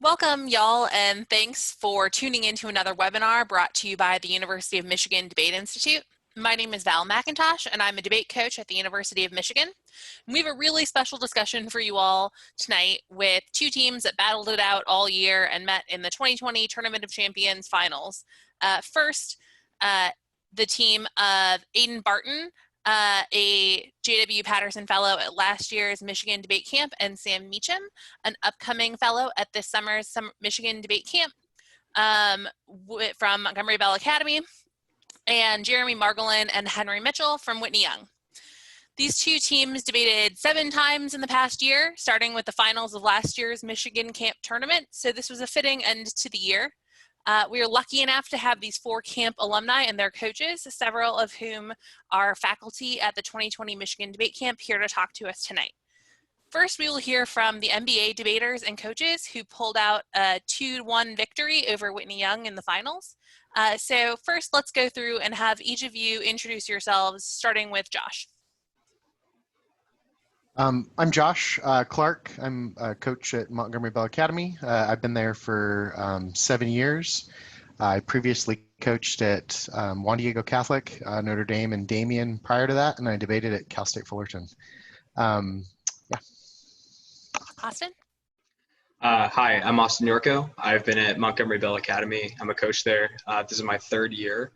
Welcome, y'all, and thanks for tuning into another webinar brought to you by the University of Michigan Debate Institute. My name is Val Mcintosh, and I'm a debate coach at the University of Michigan. We have a really special discussion for you all tonight with two teams that battled it out all year and met in the 2020 Tournament of Champions finals. First, the team of Aiden Barton, a J.W. Patterson Fellow at last year's Michigan Debate Camp, and Sam Meacham, an upcoming fellow at this summer's Michigan Debate Camp from Montgomery Bell Academy, and Jeremy Margolin and Henry Mitchell from Whitney Young. These two teams debated 7 times in the past year, starting with the finals of last year's Michigan Camp Tournament, so this was a fitting end to the year. We are lucky enough to have these 4 camp alumni and their coaches, several of whom are faculty at the 2020 Michigan Debate Camp, here to talk to us tonight. First, we will hear from the MBA debaters and coaches who pulled out a 2-1 victory over Whitney Young in the finals. So first, let's go through and have each of you introduce yourselves, starting with Josh. I'm Josh Clark. I'm a coach at Montgomery Bell Academy. I've been there for 7 years. I previously coached at Juan Diego Catholic, Notre Dame, and Damien prior to that, and I debated at Cal State Fullerton. Yeah. Austin? Hi, I'm Austin Yorko. I've been at Montgomery Bell Academy. I'm a coach there. This is my 3rd year.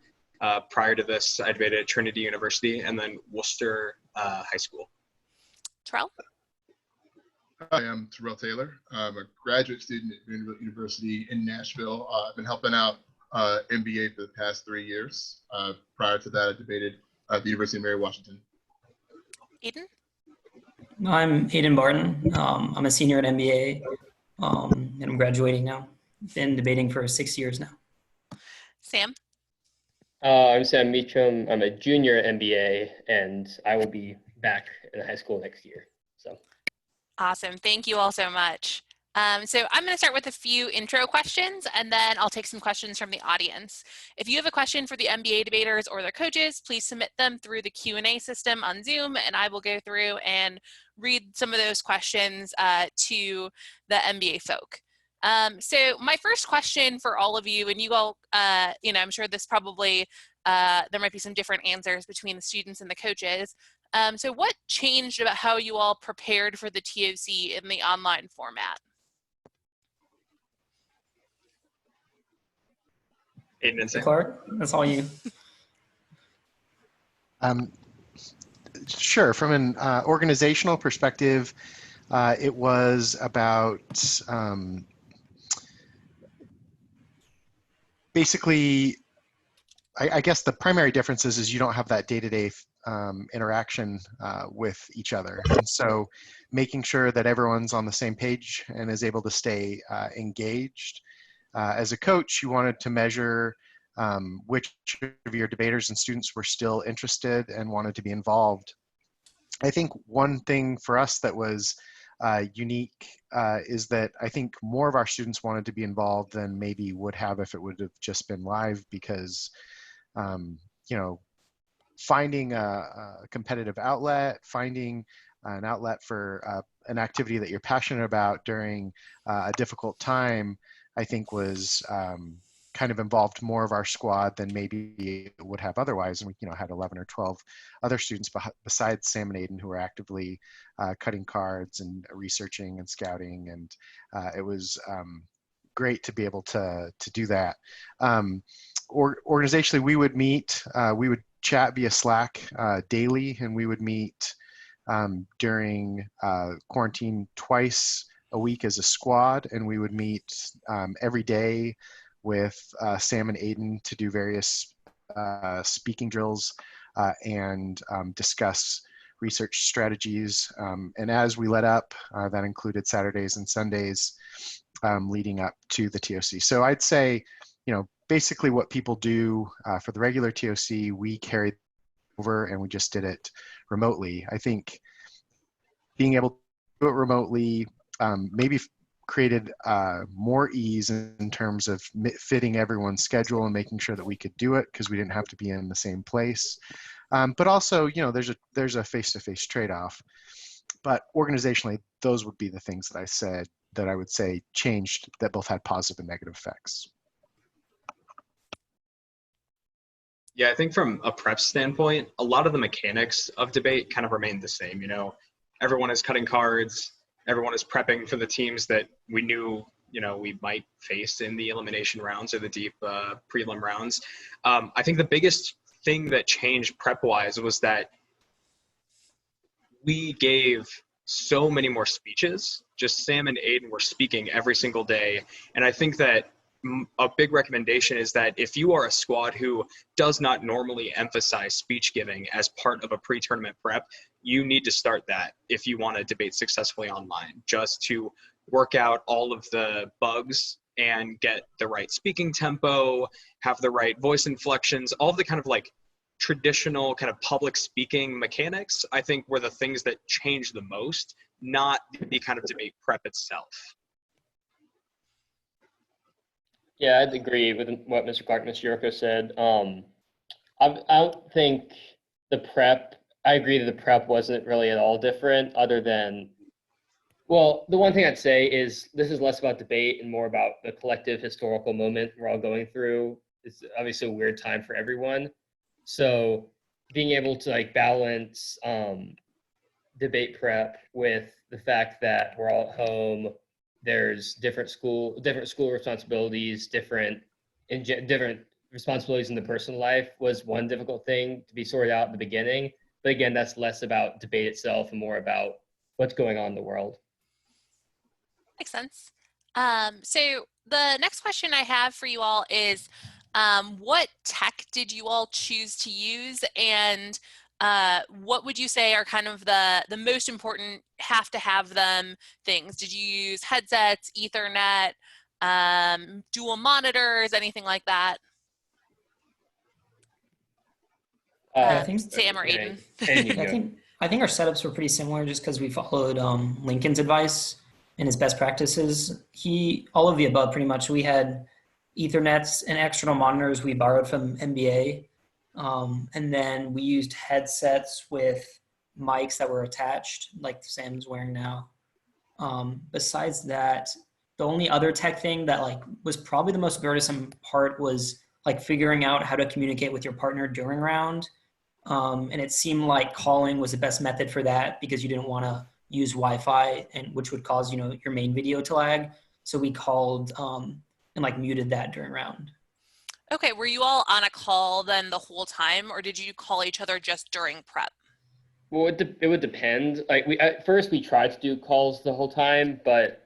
Prior to this, I debated at Trinity University and then Worcester High School. Terrell? Hi, I'm Terrell Taylor. I'm a graduate student at Vanderbilt University in Nashville. I've been helping out MBA for the past 3 years. Prior to that, I debated at the University of Mary Washington. Aiden? I'm Aiden Barton. I'm a senior at MBA, and I'm graduating now. Been debating for 6 years now. Sam? I'm Sam Meacham. I'm a junior at MBA, and I will be back in high school next year. So Awesome. Thank you all so much. So I'm going to start with a few intro questions, and then I'll take some questions from the audience. If you have a question for the MBA debaters or their coaches, please submit them through the Q&A system on Zoom, and I will go through and read some of those questions to the MBA folk. So my first question for all of you, and you all, I'm sure this probably, there might be some different answers between the students and the coaches. So what changed about how you all prepared for the TOC in the online format? Aiden and Sam. Clark, that's all you. Sure. From an organizational perspective, it was about basically, I guess the primary difference is you don't have that day-to-day interaction with each other. And so making sure that everyone's on the same page and is able to stay engaged. As a coach, you wanted to measure which of your debaters and students were still interested and wanted to be involved. I think one thing for us that was unique is that I think more of our students wanted to be involved than maybe would have if it would have just been live, because finding a competitive outlet, finding an outlet for an activity that you're passionate about during a difficult time, I think was kind of involved more of our squad than maybe it would have otherwise. And we had 11 or 12 other students besides Sam and Aiden who were actively cutting cards and researching and scouting. And it was great to be able to do that. Organizationally, we would meet, we would chat via Slack daily, and we would meet during quarantine twice a week as a squad, and we would meet every day with Sam and Aiden to do various speaking drills and discuss research strategies. And as we let up, that included Saturdays and Sundays leading up to the TOC. So I'd say, basically what people do for the regular TOC, we carried over and we just did it remotely. I think being able to do it remotely maybe created more ease in terms of fitting everyone's schedule and making sure that we could do it because we didn't have to be in the same place. But also, there's a face-to-face trade-off. But organizationally, those would be the things that I said that I would say changed, that both had positive and negative effects. Yeah, I think from a prep standpoint, a lot of the mechanics of debate kind of remain the same. You know, everyone is cutting cards, everyone is prepping for the teams that we knew, you know, we might face in the elimination rounds or the deep prelim rounds. I think the biggest thing that changed prep-wise was that we gave so many more speeches. Just Sam and Aiden were speaking every single day. And I think that a big recommendation is that if you are a squad who does not normally emphasize speech giving as part of a pre-tournament prep, you need to start that if you want to debate successfully online, just to work out all of the bugs and get the right speaking tempo, have the right voice inflections, all of the kind of like traditional kind of public speaking mechanics, I think were the things that changed the most, not the kind of debate prep itself. Yeah, I'd agree with what Mr. Clark and Mr. Yurko said. I don't think I agree that the prep wasn't really at all different other than, well, the one thing I'd say is this is less about debate and more about the collective historical moment we're all going through. It's obviously a weird time for everyone. So being able to like balance debate prep with the fact that we're all at home, there's different school responsibilities, different responsibilities in the personal life was one difficult thing to be sorted out at the beginning. But again, that's less about debate itself and more about what's going on in the world. Makes sense. So the next question I have for you all is, what tech did you all choose to use, and what would you say are kind of the most important have to have them things? Did you use headsets, Ethernet, dual monitors, anything like that? I think Sam or Aiden? I think our setups were pretty similar just because we followed Lincoln's advice and his best practices. All of the above pretty much. We had Ethernets and external monitors we borrowed from NBA. And then we used headsets with mics that were attached, like Sam's wearing now. Besides that, the only other tech thing that like was probably the most burdensome part was like figuring out how to communicate with your partner during round. And it seemed like calling was the best method for that because you didn't want to use Wi-Fi, and which would cause, you know, your main video to lag. So we called and like muted that during round. Okay, were you all on a call then the whole time, or did you call each other just during prep? Well, it would depend. Like at first we tried to do calls the whole time, but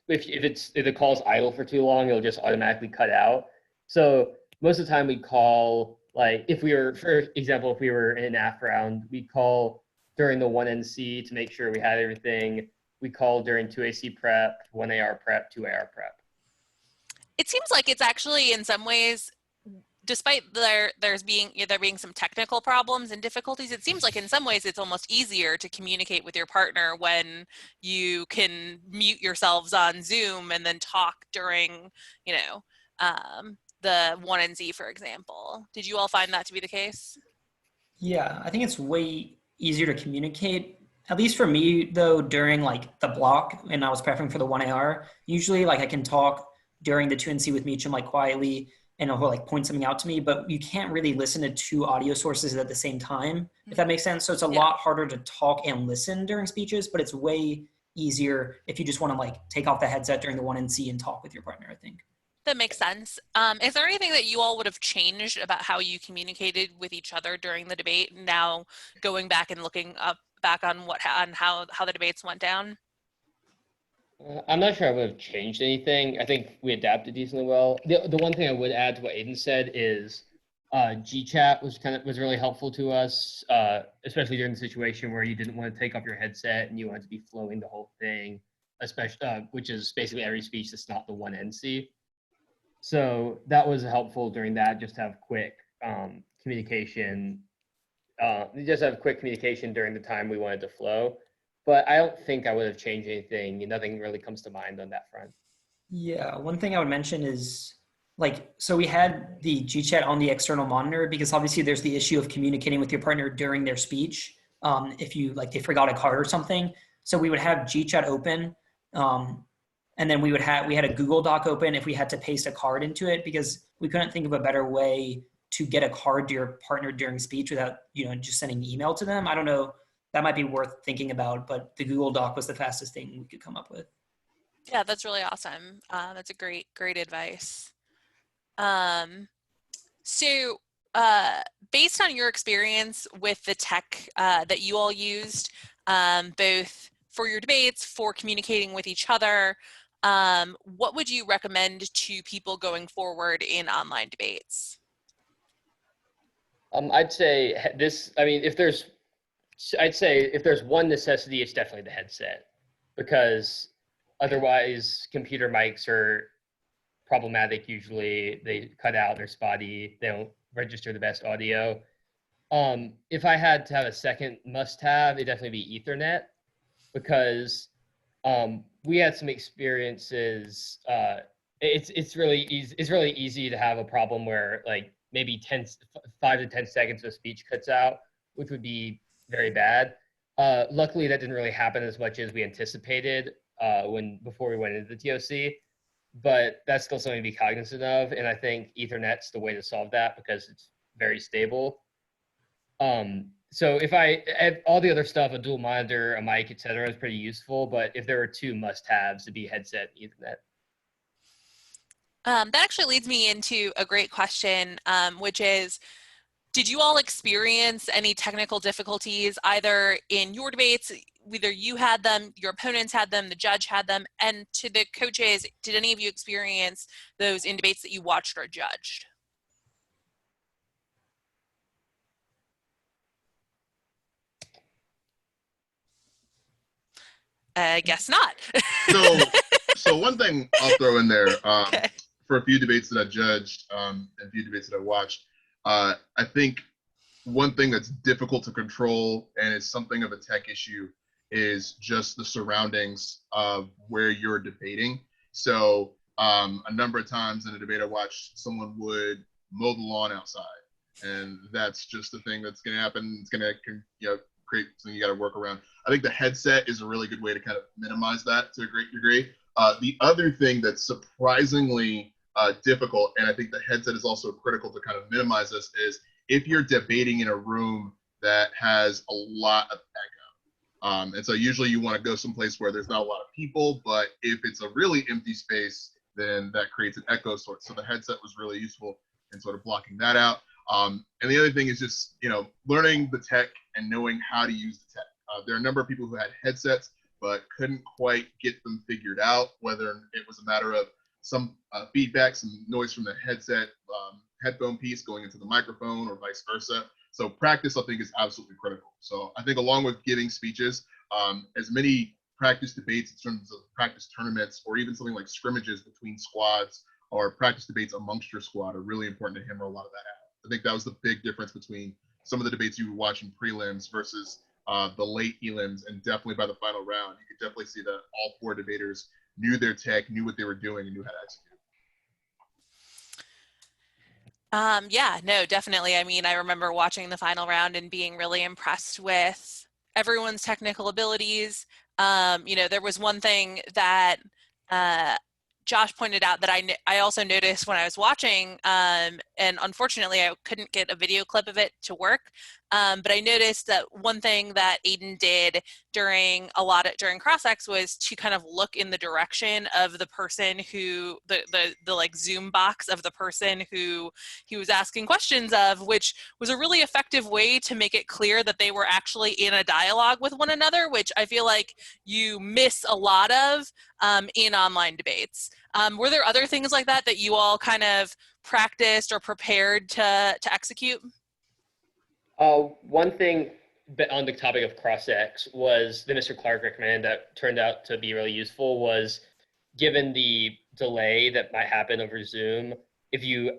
if the call's idle for too long, it'll just automatically cut out. So most of the time we'd call, like if we were, for example, if we were in an AF round, we'd call during the 1NC to make sure we had everything. We call during 2AC prep, 1AR prep, 2AR prep. It seems like it's actually in some ways, despite there being some technical problems and difficulties, it seems like in some ways it's almost easier to communicate with your partner when you can mute yourselves on Zoom and then talk during, you know, the 1NZ, for example. Did you all find that to be the case? Yeah, I think it's way easier to communicate. At least for me, though, during like the block and I was prepping for the 1AR, usually like I can talk during the 2NC with Meacham like quietly and he'll like point something out to me, but you can't really listen to two audio sources at the same time, if that makes sense. So it's a lot harder to talk and listen during speeches, but it's way easier if you just want to like take off the headset during the 1NC and talk with your partner, I think. That makes sense. Is there anything that you all would have changed about how you communicated with each other during the debate, now going back and looking back on how the debates went down? I'm not sure I would have changed anything. I think we adapted decently well. The one thing I would add to what Aiden said is GChat was really helpful to us, especially during the situation where you didn't want to take off your headset and you wanted to be flowing the whole thing, especially which is basically every speech that's not the 1NC. So that was helpful during that, just to have quick communication. Just have quick communication during the time we wanted to flow. But I don't think I would have changed anything. Nothing really comes to mind on that front. Yeah, one thing I would mention is so we had the GChat on the external monitor because obviously there's the issue of communicating with your partner during their speech. If they forgot a card or something. So we would have GChat open And then we had a Google Doc open if we had to paste a card into it, because we couldn't think of a better way to get a card to your partner during speech without, just sending email to them. I don't know. That might be worth thinking about, but the Google Doc was the fastest thing we could come up with. Yeah, that's really awesome. That's a great advice. So based on your experience with the tech that you all used, both for your debates, for communicating with each other, what would you recommend to people going forward in online debates? I'd say if there's one necessity, it's definitely the headset, because otherwise computer mics are problematic. Usually they cut out, they're spotty, they don't register the best audio. If I had to have a second must-have, it'd definitely be Ethernet, because we had some experiences. It's really easy to have a problem where like maybe 5 to 10 seconds of speech cuts out, which would be very bad. Luckily, that didn't really happen as much as we anticipated before we went into the TOC, but that's still something to be cognizant of. And I think Ethernet's the way to solve that, because it's very stable. So if all the other stuff, a dual monitor, a mic, etc., is pretty useful. But if there were two must-haves, it'd be headset and Ethernet. That actually leads me into a great question, which is, did you all experience any technical difficulties either in your debates, whether you had them, your opponents had them, the judge had them, and to the coaches, did any of you experience those in debates that you watched or judged? I guess not. So one thing I'll throw in there, Okay. for a few debates that I judged, and a few debates that I watched, I think one thing that's difficult to control and is something of a tech issue is just the surroundings of where you're debating. So a number of times in a debate I watched, someone would mow the lawn outside, and that's just the thing that's going to happen. It's going to create something you got to work around. I think the headset is a really good way to kind of minimize that to a great degree. The other thing that's surprisingly difficult, and I think the headset is also critical to kind of minimize this, is if you're debating in a room that has a lot of echo. And so usually you want to go someplace where there's not a lot of people, but if it's a really empty space, then that creates an echo sort. So the headset was really useful in sort of blocking that out. And the other thing is just, learning the tech and knowing how to use the tech. There are a number of people who had headsets, but couldn't quite get them figured out, whether it was a matter of some feedback, some noise from the headset headphone piece going into the microphone, or vice versa. So practice, I think, is absolutely critical. So I think along with giving speeches, as many practice debates in terms of practice tournaments, or even something like scrimmages between squads, or practice debates amongst your squad, are really important to hammer a lot of that out. I think that was the big difference between some of the debates you would watch in prelims versus the late elims, and definitely by the final round, you could definitely see that all four debaters knew their tech, knew what they were doing, and knew how to execute. Yeah, no, definitely. I mean, I remember watching the final round and being really impressed with everyone's technical abilities. There was one thing that Josh pointed out that I also noticed when I was watching, and unfortunately I couldn't get a video clip of it to work, but I noticed that one thing that Aiden did during CrossX was to kind of look in the direction of the person who, the like Zoom box of the person who he was asking questions of, which was a really effective way to make it clear that they were actually in a dialogue with one another, which I feel like you miss a lot of in online debates. Were there other things like that that you all kind of practiced or prepared to execute? One thing on the topic of CrossX was that Mr. Clark recommended that turned out to be really useful was, given the delay that might happen over Zoom, if you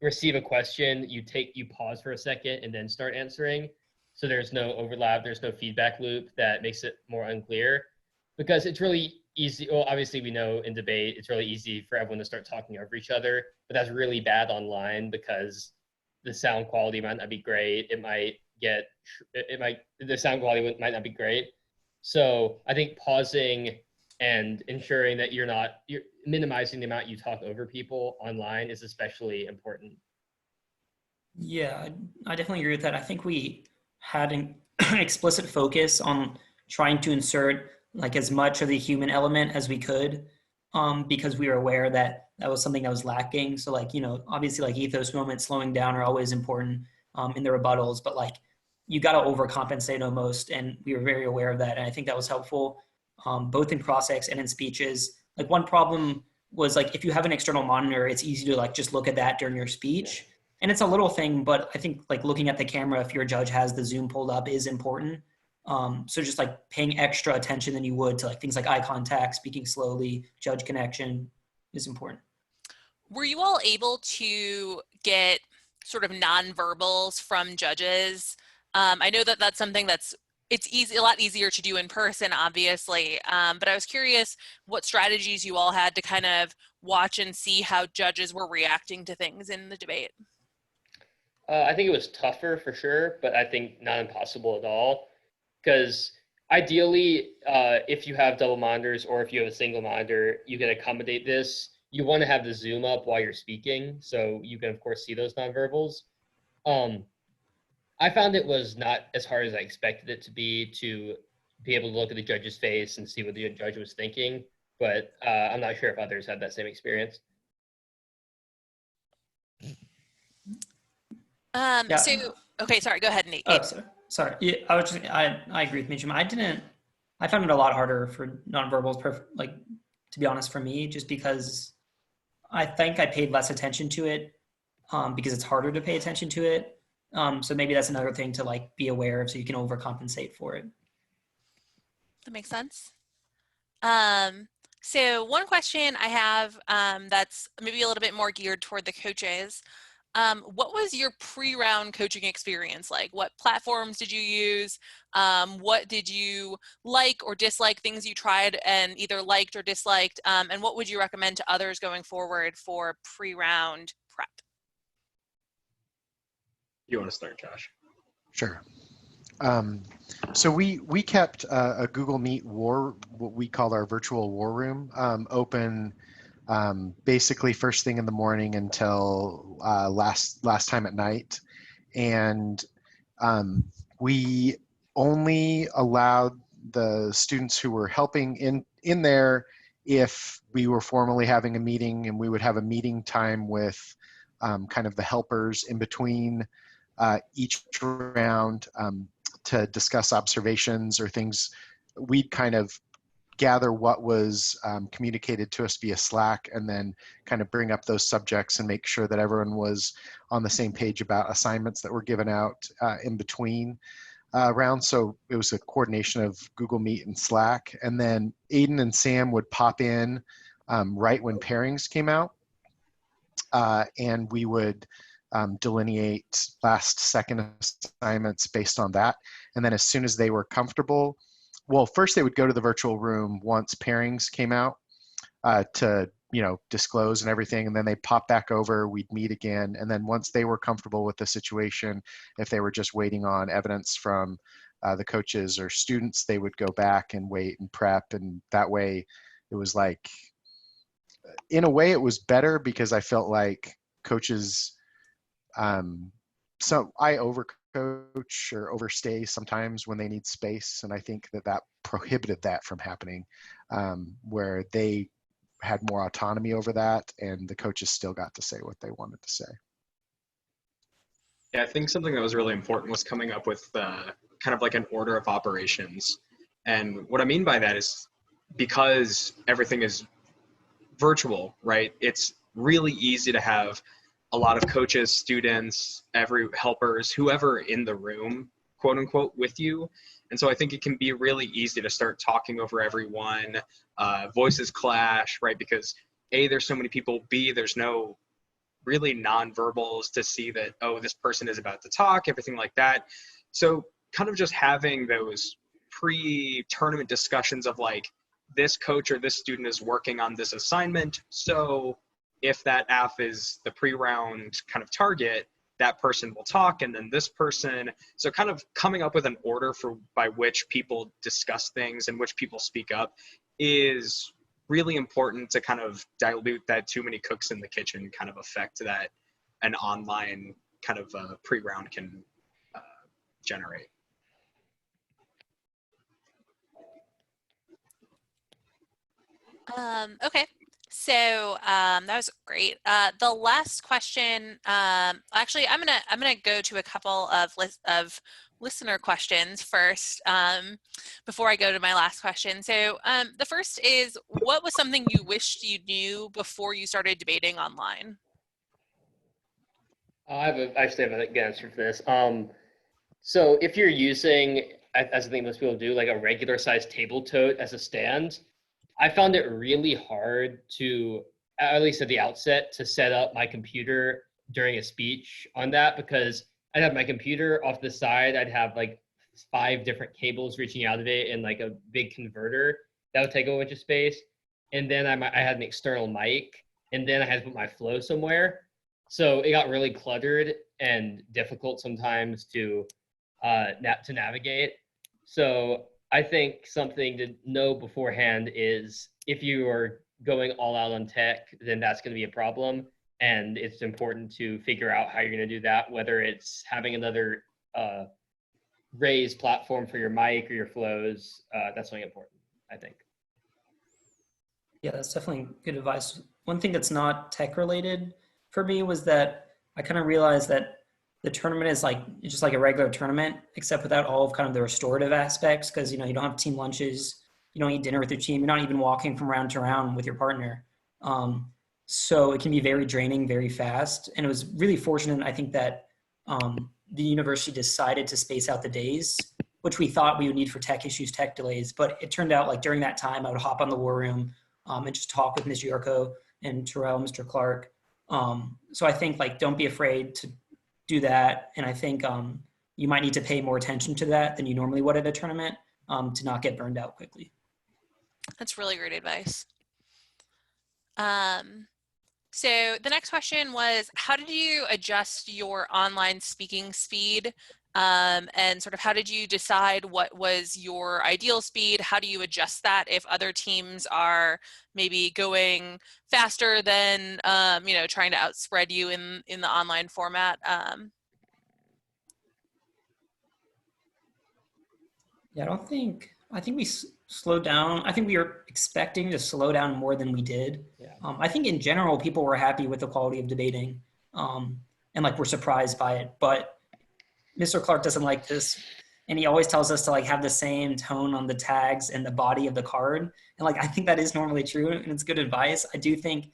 receive a question, you pause for a second and then start answering. So there's no overlap, there's no feedback loop that makes it more unclear. Because it's really easy. Well, obviously we know in debate, it's really easy for everyone to start talking over each other, but that's really bad online because the sound quality might not be great. The sound quality might not be great. So I think pausing and ensuring that you're minimizing the amount you talk over people online is especially important. Yeah, I definitely agree with that. I think we had an explicit focus on trying to insert like as much of the human element as we could, because we were aware that that was something that was lacking. So like, obviously like ethos moments slowing down are always important in the rebuttals, but like you got to overcompensate almost. And we were very aware of that. And I think that was helpful both in cross-ex and in speeches. Like one problem was like, if you have an external monitor, it's easy to like just look at that during your speech. And it's a little thing, but I think like looking at the camera, if your judge has the Zoom pulled up is important. So just like paying extra attention than you would to like things like eye contact, speaking slowly, judge connection is important. Were you all able to get sort of nonverbals from judges? I know that that's something it's a lot easier to do in person, obviously. But I was curious what strategies you all had to kind of watch and see how judges were reacting to things in the debate. I think it was tougher for sure, but I think not impossible at all. Because ideally, if you have double monitors or if you have a single monitor, you can accommodate this. You want to have the zoom up while you're speaking, so you can of course see those nonverbals. I found it was not as hard as I expected it to be able to look at the judge's face and see what the judge was thinking, but I'm not sure if others had that same experience. Yeah. So, okay, sorry, go ahead, Nate. Oh, sorry. Yeah, I agree with Meacham. I found it a lot harder for nonverbals, like, to be honest, for me, just because I think I paid less attention to it because it's harder to pay attention to it. So maybe that's another thing to like be aware of so you can overcompensate for it. That makes sense. So one question I have that's maybe a little bit more geared toward the coaches. What was your pre-round coaching experience like? What platforms did you use? What did you like or dislike, things you tried and either liked or disliked? And what would you recommend to others going forward for pre-round prep? You want to start, Josh? Sure. So we kept a Google Meet what we call our virtual war room, open basically first thing in the morning until last time at night, and we only allowed the students who were helping in there if we were formally having a meeting, and we would have a meeting time with kind of the helpers in between each round to discuss observations or things. We'd kind of gather what was communicated to us via Slack and then kind of bring up those subjects and make sure that everyone was on the same page about assignments that were given out in between rounds. So it was a coordination of Google Meet and Slack. And then Aiden and Sam would pop in right when pairings came out, and we would delineate last second assignments based on that. And then as soon as they were comfortable, well, first they would go to the virtual room once pairings came out to disclose and everything, and then they pop back over, we'd meet again, and then once they were comfortable with the situation, if they were just waiting on evidence from the coaches or students, they would go back and wait and prep. And that way it was like, in a way it was better because I felt like coaches, so I overcoach or overstay sometimes when they need space, and I think that prohibited that from happening, where they had more autonomy over that and the coaches still got to say what they wanted to say. Yeah, I think something that was really important was coming up with kind of like an order of operations. And what I mean by that is because everything is virtual, right? It's really easy to have a lot of coaches, students, helpers, whoever in the room, quote unquote, with you. And so I think it can be really easy to start talking over everyone. Voices clash, right? Because A, there's so many people. B, there's no really nonverbals to see that, oh, this person is about to talk, everything like that. So kind of just having those pre-tournament discussions of like, this coach or this student is working on this assignment. So if that AF is the pre-round kind of target, that person will talk and then this person. So kind of coming up with an order by which people discuss things and which people speak up is really important to kind of dilute that too many cooks in the kitchen kind of effect that an online kind of pre-round can generate. Okay, so that was great. The last question, actually, I'm gonna go to a couple of listener questions first before I go to my last question. So the first is, what was something you wished you knew before you started debating online? I actually have a good answer for this. So if you're using, as I think most people do, like a regular sized table tote as a stand, I found it really hard to, at least at the outset, to set up my computer during a speech on that, because I'd have my computer off the side. I'd have like 5 different cables reaching out of it and like a big converter that would take a bunch of space. And then I had an external mic, and then I had to put my flow somewhere. So it got really cluttered and difficult sometimes to navigate. So I think something to know beforehand is, if you are going all out on tech, then that's going to be a problem. And it's important to figure out how you're going to do that, whether it's having another raised platform for your mic or your flows. That's something important, I think. Yeah, that's definitely good advice. One thing that's not tech related for me was that I kind of realized that the tournament is like just like a regular tournament, except without all of kind of the restorative aspects, because you don't have team lunches, you don't eat dinner with your team, you're not even walking from round to round with your partner. So it can be very draining, very fast. And it was really fortunate, I think, that the university decided to space out the days, which we thought we would need for tech issues, tech delays. But it turned out like during that time, I would hop on the war room and just talk with Ms. Yurko and Terrell, Mr. Clark. So I think like don't be afraid to do that, and I think you might need to pay more attention to that than you normally would at a tournament to not get burned out quickly. That's really great advice. So the next question was, how did you adjust your online speaking speed? And sort of how did you decide what was your ideal speed? How do you adjust that if other teams are maybe going faster than, trying to outspread you in the online format? Yeah, I think we slowed down. I think we were expecting to slow down more than we did. Yeah. I think in general, people were happy with the quality of debating and like were surprised by it. But Mr. Clark doesn't like this. And he always tells us to like have the same tone on the tags and the body of the card. And like, I think that is normally true and it's good advice. I do think,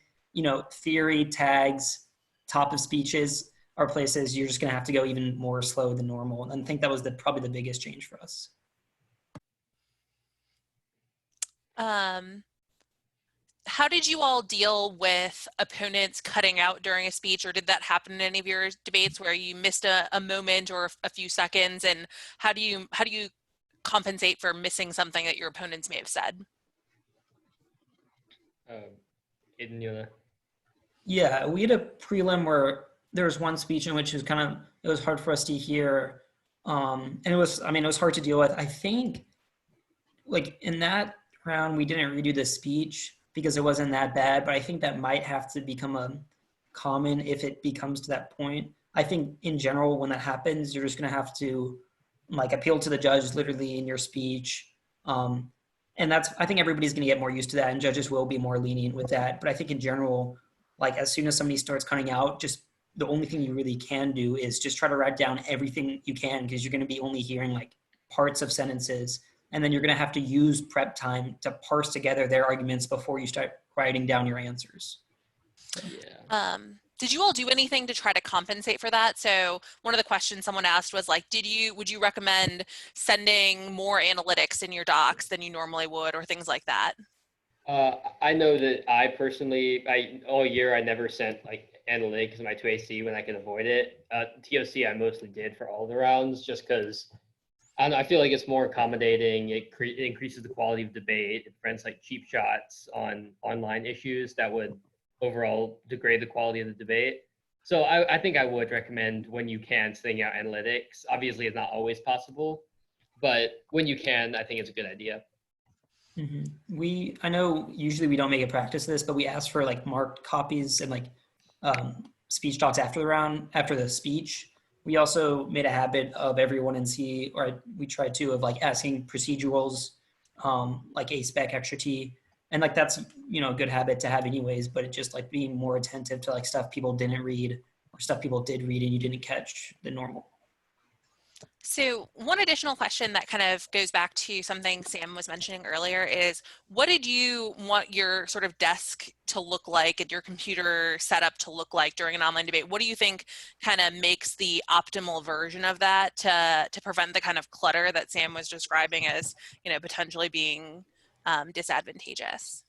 theory, tags, top of speeches are places you're just going to have to go even more slow than normal. And I think that was probably the biggest change for us. How did you all deal with opponents cutting out during a speech, or did that happen in any of your debates where you missed a moment or a few seconds? And how do you compensate for missing something that your opponents may have said? Aiden, you wanna? Yeah, we had a prelim where there was one speech in which it was hard for us to hear. And it was hard to deal with. I think like in that round, we didn't redo the speech because it wasn't that bad, but I think that might have to become a common if it becomes to that point. I think in general, when that happens, you're just going to have to like appeal to the judge literally in your speech. And I think everybody's going to get more used to that, and judges will be more lenient with that. But I think in general, like as soon as somebody starts cutting out, just the only thing you really can do is just try to write down everything you can, because you're going to be only hearing like parts of sentences. And then you're going to have to use prep time to parse together their arguments before you start writing down your answers. Yeah. Did you all do anything to try to compensate for that? So one of the questions someone asked was like, would you recommend sending more analytics in your docs than you normally would, or things like that? I know that I personally, all year I never sent like analytics in my 2AC when I could avoid it. TOC I mostly did for all the rounds, just because I feel like it's more accommodating. It increases the quality of debate. It prevents like cheap shots on online issues that would overall degrade the quality of the debate. So I think I would recommend when you can sending out analytics. Obviously, it's not always possible, but when you can, I think it's a good idea. I know usually we don't make a practice of this, but we ask for like marked copies and like speech docs after the round, after the speech. We also made a habit of everyone in C, or we tried to, of like asking procedurals, like A spec, extra T, and like that's a good habit to have anyways. But it's just like being more attentive to like stuff people didn't read or stuff people did read and you didn't catch the normal. So one additional question that kind of goes back to something Sam was mentioning earlier is, what did you want your sort of desk to look like and your computer setup to look like during an online debate? What do you think kind of makes the optimal version of that to prevent the kind of clutter that Sam was describing as, potentially being disadvantageous?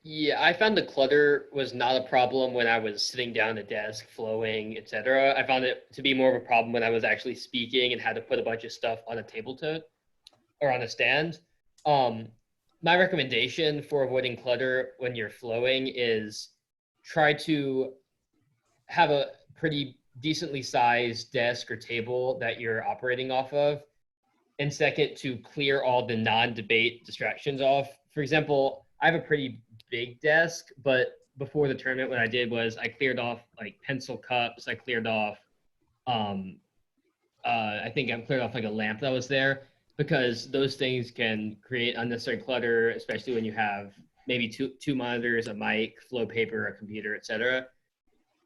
Yeah, I found the clutter was not a problem when I was sitting down at a desk, flowing, etc. I found it to be more of a problem when I was actually speaking and had to put a bunch of stuff on a table tote or on a stand. My recommendation for avoiding clutter when you're flowing is try to have a pretty decently sized desk or table that you're operating off of. And second, to clear all the non-debate distractions off. For example, I have a pretty big desk, but before the tournament, what I did was I cleared off like pencil cups. I cleared off, I think I cleared off like a lamp that was there, because those things can create unnecessary clutter, especially when you have maybe two monitors, a mic, flow paper, a computer, etc.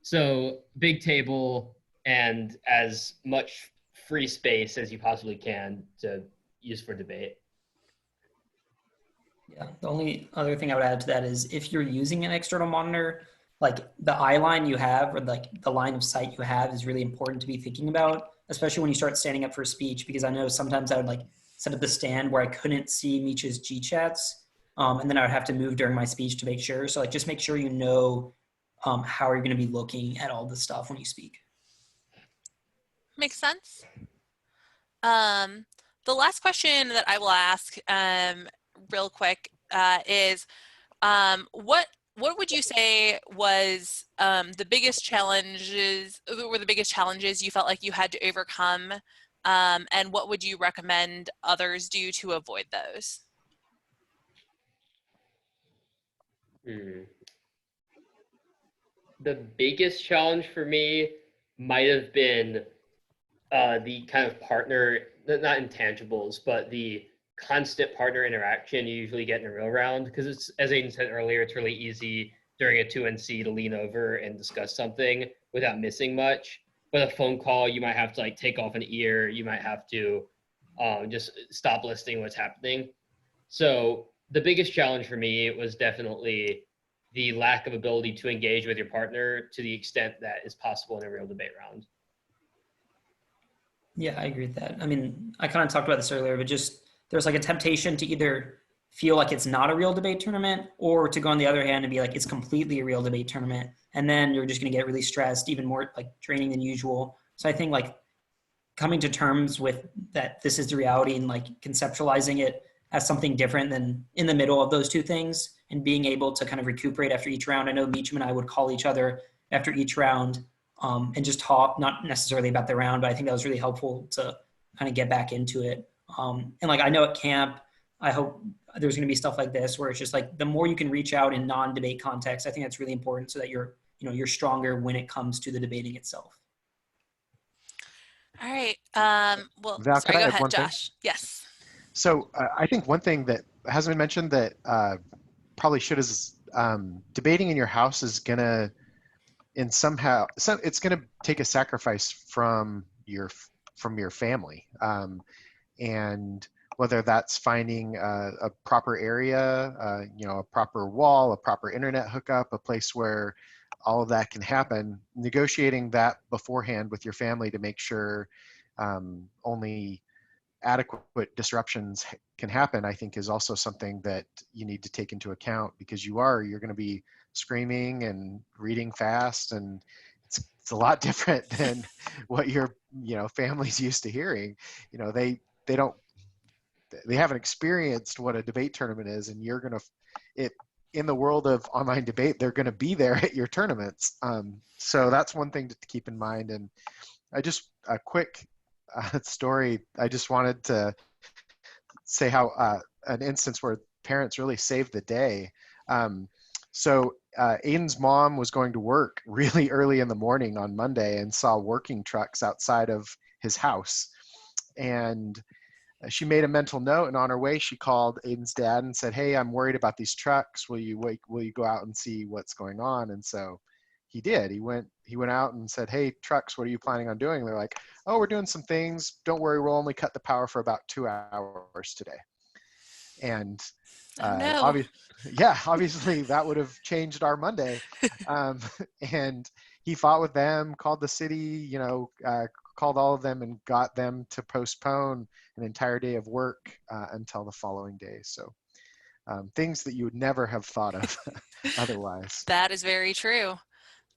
So big table and as much free space as you possibly can to use for debate. Yeah, the only other thing I would add to that is if you're using an external monitor, like the eye line you have or like the line of sight you have is really important to be thinking about, especially when you start standing up for speech, because I know sometimes I would like set up the stand where I couldn't see Meech's G chats, and then I would have to move during my speech to make sure. So like just make sure how you're going to be looking at all this stuff when you speak. Makes sense. The last question that I will ask real quick is what would you say was the biggest challenges you felt like you had to overcome, and what would you recommend others do to avoid those? The biggest challenge for me might have been the kind of partner, not intangibles, but the constant partner interaction you usually get in a real round. Because it's, as Aiden said earlier, it's really easy during a 2NC to lean over and discuss something without missing much. But a phone call, you might have to like take off an ear. You might have to just stop listening what's happening. So the biggest challenge for me was definitely the lack of ability to engage with your partner to the extent that is possible in a real debate round. Yeah, I agree with that. I mean, I kind of talked about this earlier, but just there's like a temptation to either feel like it's not a real debate tournament or to go on the other hand and be like, it's completely a real debate tournament. And then you're just going to get really stressed, even more like draining than usual. So I think like coming to terms with that, this is the reality, and like conceptualizing it as something different than in the middle of those two things, and being able to kind of recuperate after each round. I know Meacham and I would call each other after each round and just talk, not necessarily about the round, but I think that was really helpful to kind of get back into it. And like, I know at camp, I hope there's going to be stuff like this where it's just like, the more you can reach out in non-debate context, I think that's really important so that you're stronger when it comes to the debating itself. All right. Well, Val, sorry, could I go add ahead, one thing? Josh. Yes. So I think one thing that hasn't been mentioned that probably should is debating in your house is gonna, it's gonna take a sacrifice from your family, and whether that's finding a proper area, a proper wall, a proper internet hookup, a place where all of that can happen, negotiating that beforehand with your family to make sure only adequate disruptions can happen, I think is also something that you need to take into account, because you're going to be screaming and reading fast, and it's a lot different than what your family's used to hearing. They haven't experienced what a debate tournament is, and in the world of online debate, they're going to be there at your tournaments. So that's one thing to keep in mind. And a quick story. I just wanted to say how an instance where parents really saved the day. So Aiden's mom was going to work really early in the morning on Monday and saw working trucks outside of his house. And she made a mental note, and on her way, she called Aiden's dad and said, "Hey, I'm worried about these trucks. Will you go out and see what's going on?" And so he did. He went out and said, "Hey, trucks, what are you planning on doing?" And they're like, "Oh, we're doing some things. Don't worry, we'll only cut the power for about 2 hours today." And no. obviously that would have changed our Monday. And he fought with them, called the city, called all of them and got them to postpone an entire day of work until the following day. So things that you would never have thought of otherwise. That is very true.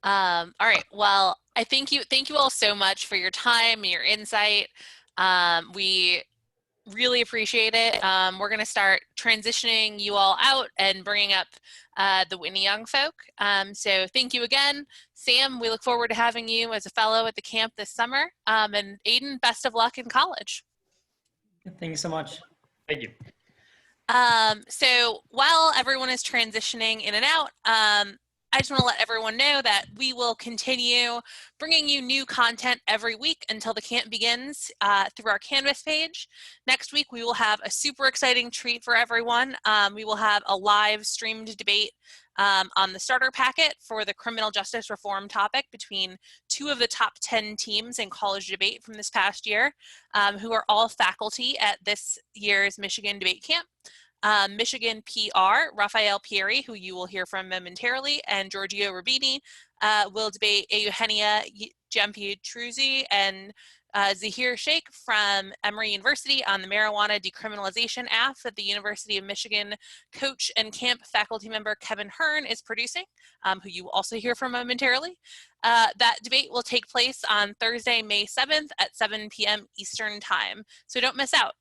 All right. Well, I thank you all so much for your time and your insight. We really appreciate it. We're going to start transitioning you all out and bringing up the Whitney Young folk. So thank you again. Sam, we look forward to having you as a fellow at the camp this summer. And Aiden, best of luck in college. Thank you so much. Thank you. So while everyone is transitioning in and out, I just want to let everyone know that we will continue bringing you new content every week until the camp begins through our Canvas page. Next week, we will have a super exciting treat for everyone. We will have a live streamed debate on the starter packet for the criminal justice reform topic between 2 of the top 10 teams in college debate from this past year, who are all faculty at this year's Michigan Debate Camp. Michigan PR, Raphael Pieri, who you will hear from momentarily, and Giorgio Rubini will debate Eugenia Giampietruzzi and Zahir Sheikh from Emory University on the marijuana decriminalization app that the University of Michigan coach and camp faculty member Kevin Hearn is producing, who you will also hear from momentarily. That debate will take place on Thursday, May 7th at 7 p.m. Eastern Time, so don't miss out.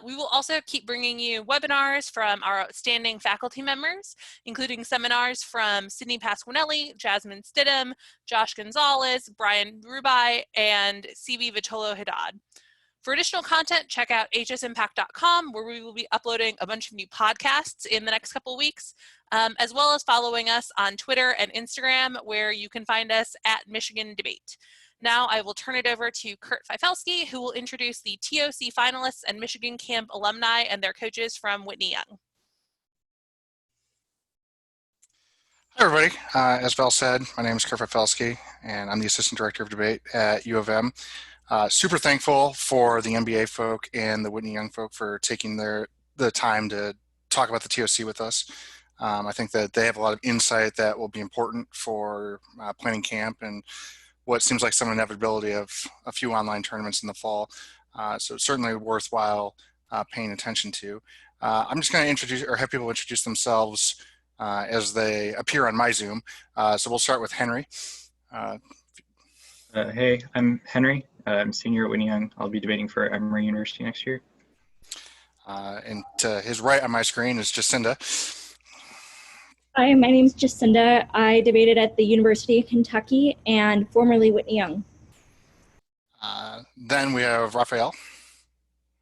We will also keep bringing you webinars from our outstanding faculty members, including seminars from Sydney Pasquinelli, Jasmine Stidham, Josh Gonzalez, Brian Rubai, and CB Vitolo Haddad. For additional content, check out hsimpact.com, where we will be uploading a bunch of new podcasts in the next couple of weeks, as well as following us on Twitter and Instagram, where you can find us at Michigan Debate. Now I will turn it over to Kurt Fifelski, who will introduce the TOC finalists and Michigan Camp alumni and their coaches from Whitney Young. Hi, everybody. As Val said, my name is Kurt Fifelski, and I'm the Assistant Director of Debate at U of M. Super thankful for the MBA folk and the Whitney Young folk for taking the time to talk about the TOC with us. I think that they have a lot of insight that will be important for planning camp and what seems like some inevitability of a few online tournaments in the fall. So it's certainly worthwhile paying attention to. I'm just going to introduce or have people introduce themselves as they appear on my Zoom. So we'll start with Henry. Hey, I'm Henry. I'm senior at Whitney Young. I'll be debating for Emory University next year. And to his right on my screen is Jacinda. Hi, my name is Jacinda. I debated at the University of Kentucky and formerly Whitney Young. Then we have Raphael.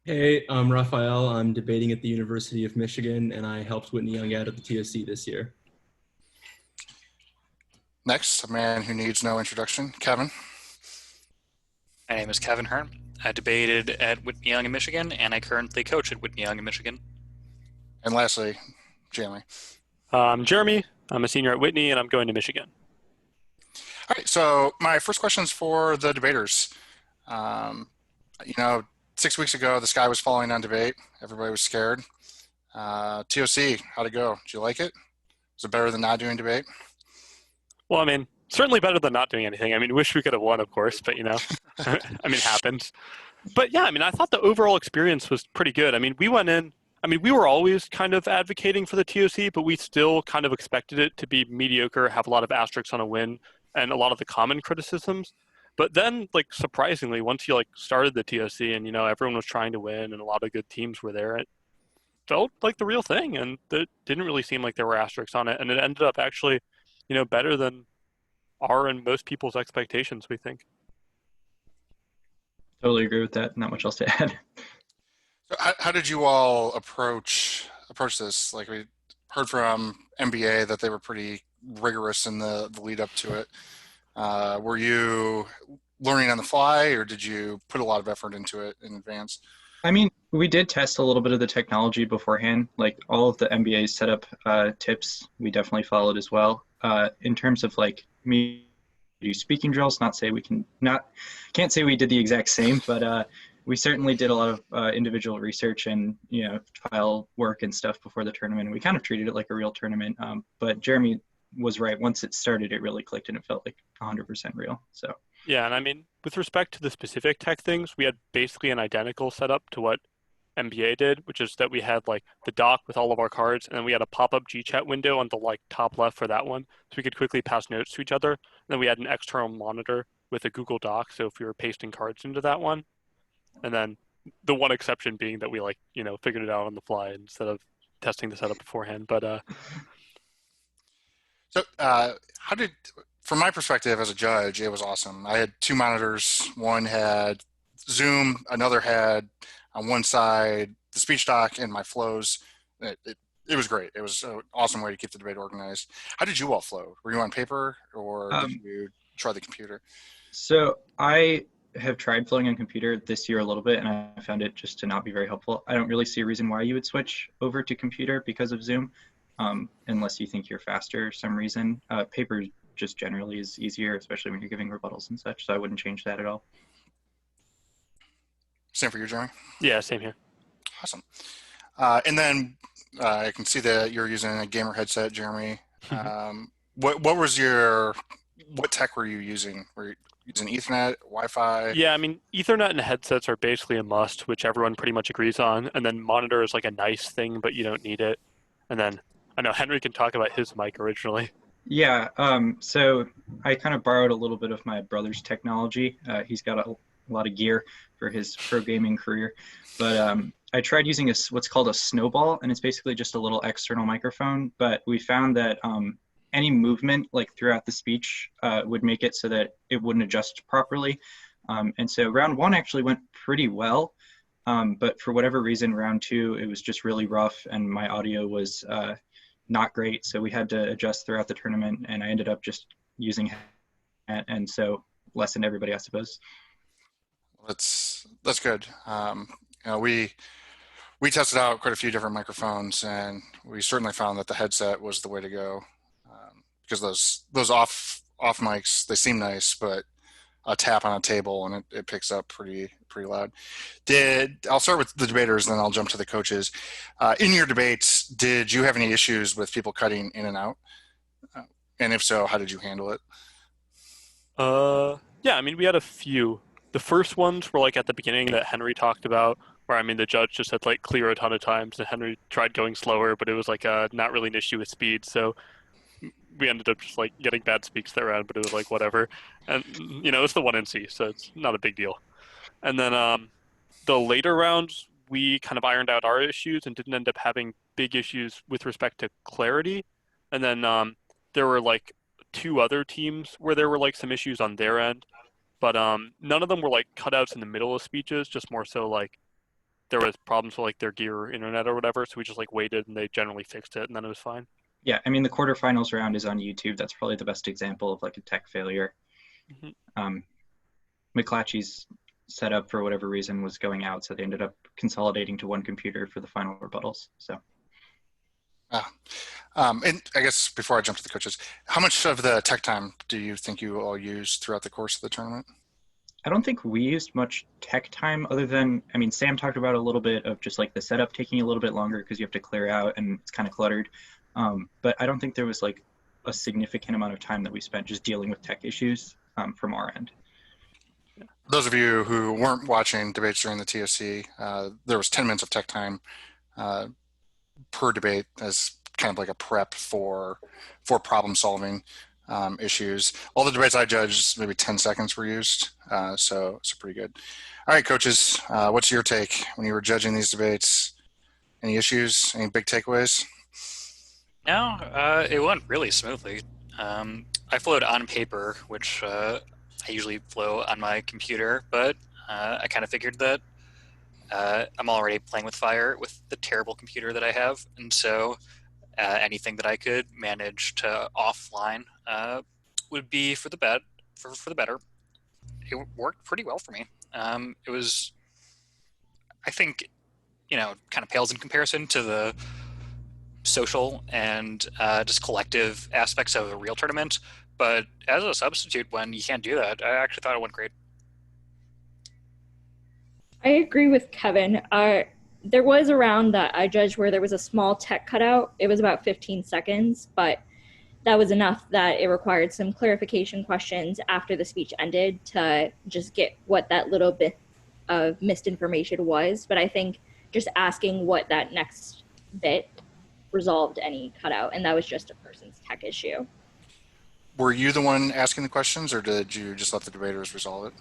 Hey, I'm Raphael. I'm debating at the University of Michigan, and I helped Whitney Young out at the TOC this year. Next, a man who needs no introduction, Kevin. My name is Kevin Hearn. I debated at Whitney Young in Michigan, and I currently coach at Whitney Young in Michigan. And lastly, Jeremy. I'm Jeremy. I'm a senior at Whitney, and I'm going to Michigan. All right, so my first question is for the debaters. 6 weeks ago, the sky was falling on debate. Everybody was scared. TOC, how'd it go? Did you like it? Was it better than not doing debate? Well, I mean, certainly better than not doing anything. I mean, wish we could have won, of course, but, I mean, it happens. But, yeah, I mean, I thought the overall experience was pretty good. I mean, we went in, we were always kind of advocating for the TOC, but we still kind of expected it to be mediocre, have a lot of asterisks on a win, and a lot of the common criticisms. But then, surprisingly, once you, started the TOC and, everyone was trying to win and a lot of good teams were there, felt like the real thing, and it didn't really seem like there were asterisks on it, and it ended up actually, better than our and most people's expectations, we think. Totally agree with that. Not much else to add. So how did you all approach this? Like, we heard from MBA that they were pretty rigorous in the lead up to it. Were you learning on the fly, or did you put a lot of effort into it in advance? I mean, we did test a little bit of the technology beforehand. Like all of the MBA setup tips, we definitely followed as well. In terms of like me do speaking drills, can't say we did the exact same, but we certainly did a lot of individual research and file work and stuff before the tournament. And we kind of treated it like a real tournament. But Jeremy was right. Once it started, it really clicked and it felt like 100% real. So. Yeah, and I mean, with respect to the specific tech things, we had basically an identical setup to what MBA did, which is that we had like the dock with all of our cards, and then we had a pop-up GChat window on the like top left for that one, so we could quickly pass notes to each other. And then we had an external monitor with a Google Doc, so if we were pasting cards into that one, and then the one exception being that we figured it out on the fly instead of testing the setup beforehand. But So from my perspective as a judge, it was awesome. I had two monitors. One had Zoom, another had on one side the speech doc and my flows. It was great. It was an awesome way to keep the debate organized. How did you all flow? Were you on paper or did you try the computer? So I have tried flowing on computer this year a little bit, and I found it just to not be very helpful. I don't really see a reason why you would switch over to computer because of Zoom, unless you think you're faster for some reason. Paper just generally is easier, especially when you're giving rebuttals and such, so I wouldn't change that at all. Same for you, Jeremy? Yeah, same here. Awesome. And then I can see that you're using a gamer headset, Jeremy. What tech were you using? Were you using Ethernet, Wi-Fi? Yeah, I mean, Ethernet and headsets are basically a must, which everyone pretty much agrees on. And then monitor is like a nice thing, but you don't need it. And then I know Henry can talk about his mic originally. Yeah, so I kind of borrowed a little bit of my brother's technology. He's got a lot of gear for his pro gaming career, but I tried using what's called a snowball, and it's basically just a little external microphone. But we found that any movement like throughout the speech would make it so that it wouldn't adjust properly. And so round one actually went pretty well, but for whatever reason, round two, it was just really rough, and my audio was not great. So we had to adjust throughout the tournament, and I ended up just using it, and so lessened everybody, I suppose. That's good. We tested out quite a few different microphones, and we certainly found that the headset was the way to go, because those off mics, they seem nice, but a tap on a table and it picks up pretty loud. I'll start with the debaters, then I'll jump to the coaches. In your debates, did you have any issues with people cutting in and out? And if so, how did you handle it? Yeah, I mean, we had a few. The first ones were like at the beginning that Henry talked about, where I mean the judge just had like clear a ton of times, and Henry tried going slower, but it was like not really an issue with speed, so we ended up just like getting bad speaks that round, but it was like whatever. And it's the 1NC, so it's not a big deal. And then the later rounds, we kind of ironed out our issues and didn't end up having big issues with respect to clarity. And then there were like two other teams where there were like some issues on their end, but none of them were like cutouts in the middle of speeches, just more so like there was problems with like their gear or internet or whatever, so we just like waited and they generally fixed it, and then it was fine. Yeah, I mean, the quarterfinals round is on YouTube. That's probably the best example of like a tech failure. McClatchy's setup, for whatever reason, was going out, so they ended up consolidating to one computer for the final rebuttals. So. And I guess before I jump to the coaches, how much of the tech time do you think you all used throughout the course of the tournament? I don't think we used much tech time other than, I mean, Sam talked about a little bit of just like the setup taking a little bit longer because you have to clear out and it's kind of cluttered. But I don't think there was like a significant amount of time that we spent just dealing with tech issues from our end. Those of you who weren't watching debates during the TSC, there was 10 minutes of tech time per debate as kind of like a prep for problem solving issues. All the debates I judged, maybe 10 seconds were used, so pretty good. All right, coaches, what's your take when you were judging these debates? Any issues? Any big takeaways? No, it went really smoothly. I flowed on paper, which I usually flow on my computer, but I kind of figured that I'm already playing with fire with the terrible computer that I have, and so anything that I could manage to offline would be for the for the better. It worked pretty well for me. It was, I think, kind of pales in comparison to the social and just collective aspects of a real tournament. But as a substitute, when you can't do that, I actually thought it went great. I agree with Kevin. There was a round that I judged where there was a small tech cutout. It was about 15 seconds, but that was enough that it required some clarification questions after the speech ended to just get what that little bit of missed information was. But I think just asking what that next bit resolved any cutout, and that was just a person's tech issue. Were you the one asking the questions, or did you just let the debaters resolve it?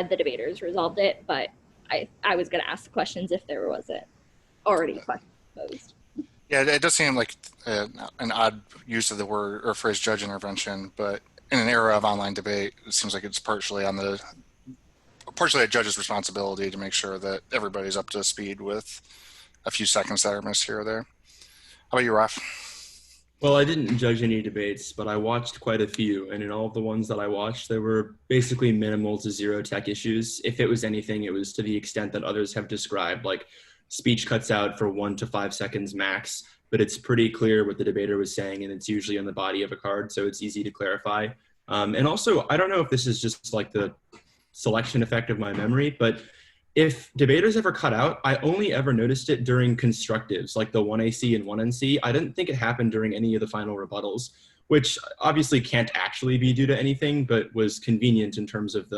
The debaters resolved it, but I was going to ask the questions if there wasn't already questions posed. Yeah, it does seem like an odd use of the word or phrase judge intervention, but in an era of online debate, it seems like it's partially a judge's responsibility to make sure that everybody's up to speed with a few seconds that are missed here or there. How about you, Raf? Well, I didn't judge any debates, but I watched quite a few, and in all of the ones that I watched, there were basically minimal to zero tech issues. If it was anything, it was to the extent that others have described, like speech cuts out for 1 to 5 seconds max, but it's pretty clear what the debater was saying, and it's usually on the body of a card, so it's easy to clarify. And also, I don't know if this is just like the selection effect of my memory, but if debaters ever cut out, I only ever noticed it during constructives, like the 1AC and 1NC. I didn't think it happened during any of the final rebuttals, which obviously can't actually be due to anything, but was convenient in terms of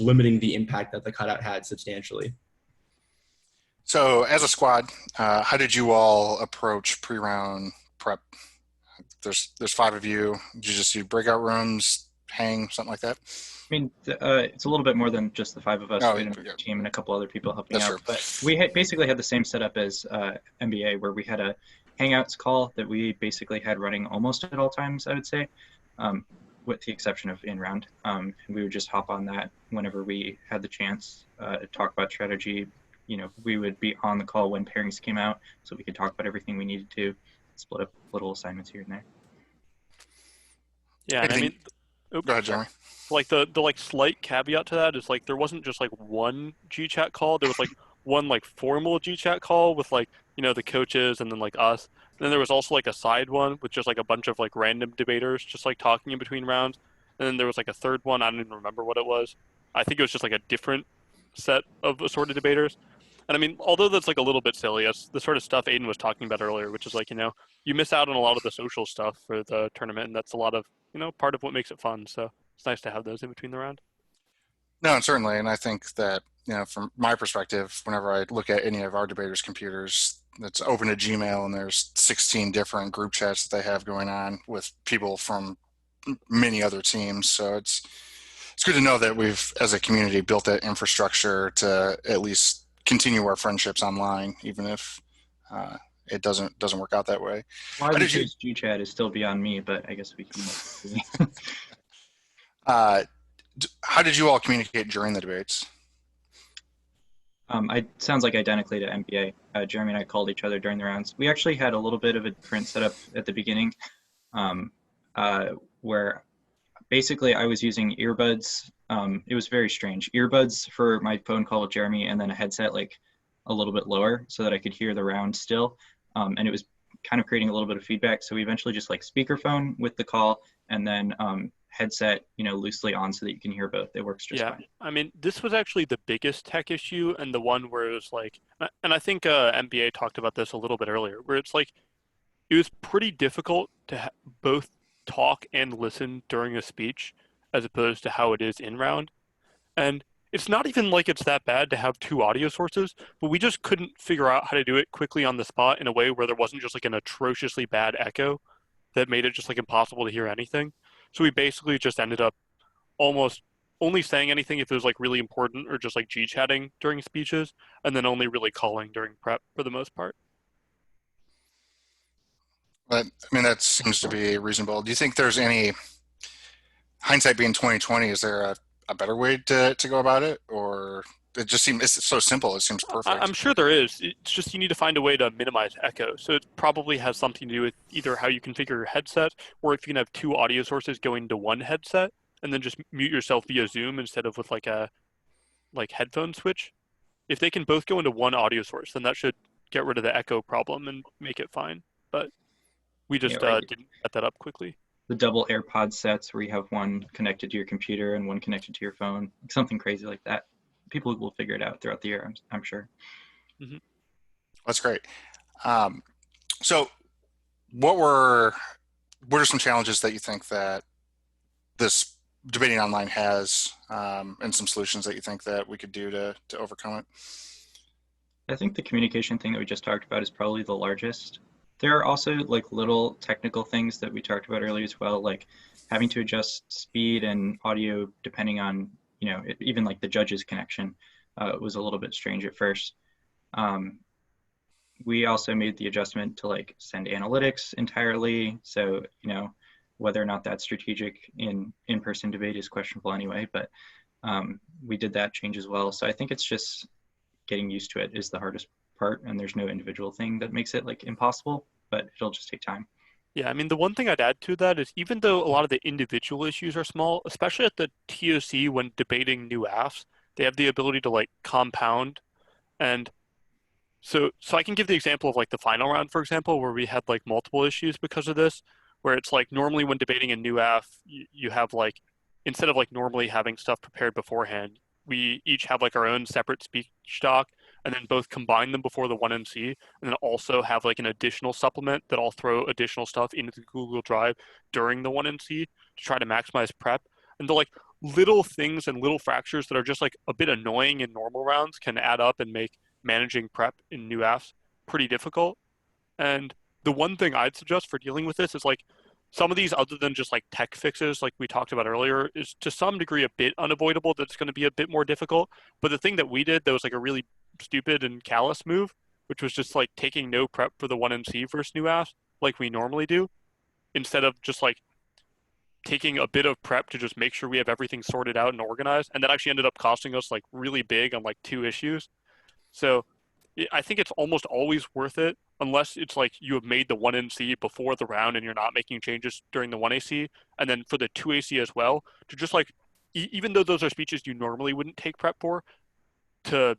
limiting the impact that the cutout had substantially. So as a squad, how did you all approach pre-round prep? There's 5 of you. Did you just do breakout rooms, hang, something like that? I mean, it's a little bit more than just the 5 of us. Oh, We had a team and a couple other people helping That's out. true. But we basically had the same setup as NBA, where we had a Hangouts call that we basically had running almost at all times, I would say, with the exception of in-round. And we would just hop on that whenever we had the chance to talk about strategy. We would be on the call when pairings came out, so we could talk about everything we needed to, split up little assignments here and there. Yeah, and I mean, Go ahead, Jeremy. Like the slight caveat to that is like there wasn't just like one GChat call. There was like one like formal GChat call with like the coaches and then like us. And then there was also like a side one with just like a bunch of like random debaters just like talking in between rounds. And then there was like a third one. I don't even remember what it was. I think it was just like a different set of assorted debaters. And I mean, although that's like a little bit silly, it's the sort of stuff Aiden was talking about earlier, which is like, you miss out on a lot of the social stuff for the tournament, and that's a lot of, part of what makes it fun. So it's nice to have those in between the round. No, and certainly. And I think that, from my perspective, whenever I look at any of our debaters' computers, it's open to Gmail and there's 16 different group chats that they have going on with people from many other teams. So it's good to know that we've, as a community, built that infrastructure to at least continue our friendships online, even if it doesn't work out that way. Why we choose GChat is still beyond me, but I guess we can. How did you all communicate during the debates? Sounds like identically to NBA. Jeremy and I called each other during the rounds. We actually had a little bit of a different setup at the beginning, where basically I was using earbuds. It was very strange. Earbuds for my phone call with Jeremy, and then a headset like a little bit lower so that I could hear the round still. And it was kind of creating a little bit of feedback. So we eventually just like speakerphone with the call, and then headset, loosely on so that you can hear both. It works just fine. I mean, this was actually the biggest tech issue, and the one where it was like, and I think NBA talked about this a little bit earlier, where it's like, it was pretty difficult to both talk and listen during a speech as opposed to how it is in round. And it's not even like it's that bad to have 2 audio sources, but we just couldn't figure out how to do it quickly on the spot in a way where there wasn't just like an atrociously bad echo that made it just like impossible to hear anything. So we basically just ended up almost only saying anything if it was like really important or just like G-chatting during speeches, and then only really calling during prep for the most part. But I mean, that seems to be reasonable. Do you think there's any, hindsight being 2020, is there a better way to go about it? Or it just seems, it's so simple, it seems perfect. I'm sure there is. It's just you need to find a way to minimize echo. So it probably has something to do with either how you configure your headset, or if you can have two audio sources going to one headset, and then just mute yourself via Zoom instead of with like a headphone switch. If they can both go into one audio source, then that should get rid of the echo problem and make it fine. But we just didn't set that up quickly. The double AirPod sets where you have one connected to your computer and one connected to your phone, something crazy like that. People will figure it out throughout the year, I'm sure. Mm-hmm. That's great. So what are some challenges that you think that this debating online has, and some solutions that you think that we could do to overcome it? I think the communication thing that we just talked about is probably the largest. There are also like little technical things that we talked about earlier as well, like having to adjust speed and audio depending on, even like the judge's connection was a little bit strange at first. We also made the adjustment to like send analytics entirely. So, whether or not that's strategic in in-person debate is questionable anyway, but we did that change as well. So I think it's just getting used to it is the hardest part, and there's no individual thing that makes it like impossible, but it'll just take time. Yeah, I mean, the one thing I'd add to that is even though a lot of the individual issues are small, especially at the TOC when debating new AFs, they have the ability to like compound. And so I can give the example of like the final round, for example, where we had like multiple issues because of this, where it's like normally when debating a new AF, you have like, instead of like normally having stuff prepared beforehand, we each have like our own separate speech doc, and then both combine them before the 1MC, and then also have like an additional supplement that I'll throw additional stuff into the Google Drive during the 1MC to try to maximize prep. And the like little things and little fractures that are just like a bit annoying in normal rounds can add up and make managing prep in new AFs pretty difficult. And the one thing I'd suggest for dealing with this is like some of these, other than just like tech fixes like we talked about earlier, is to some degree a bit unavoidable. That's going to be a bit more difficult. But the thing that we did that was like a really stupid and callous move, which was just like taking no prep for the 1MC versus new AFs like we normally do, instead of just like taking a bit of prep to just make sure we have everything sorted out and organized. And that actually ended up costing us like really big on like 2 issues. So I think it's almost always worth it, unless it's like you have made the 1MC before the round and you're not making changes during the 1AC, and then for the 2AC as well, to just like, even though those are speeches you normally wouldn't take prep for, to